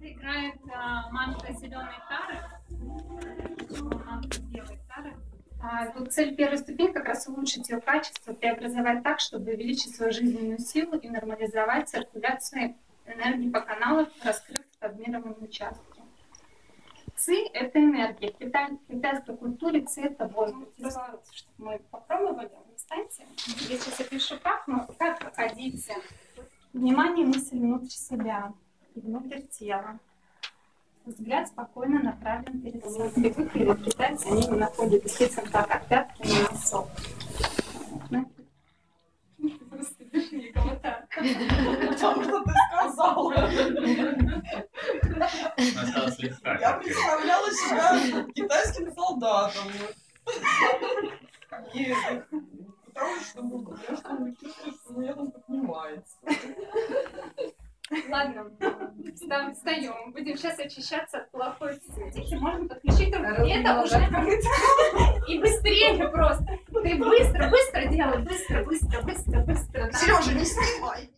Играет манtra зеленой тары. Почему мантра белой тары? Тут цель первой ступени как раз улучшить ее качество, преобразовать так, чтобы увеличить свою жизненную силу и нормализовать циркуляцию энергии по каналам, раскрыв травмированные участки. Ци – это энергия. В китайской культуре ци – это воздух. Просто, чтобы мы попробовали, встаньте. Я сейчас запишу как, но как находите внимание, мысль внутрь себя и внутрь тела. Взгляд спокойно направлен перед собой. Привыкли китайцы, они не находят естественно так от пятки на носок. Просто дыши комментарий. Потому что ты сказала. Я представляла себя китайским солдатом. Потому что меня там поднимается. Ладно, встаем. Будем сейчас очищаться от плохой цветики. Можно подключить руки. Это уже и быстрее просто. Ты быстро делай. Быстро. Сережа, не снимай.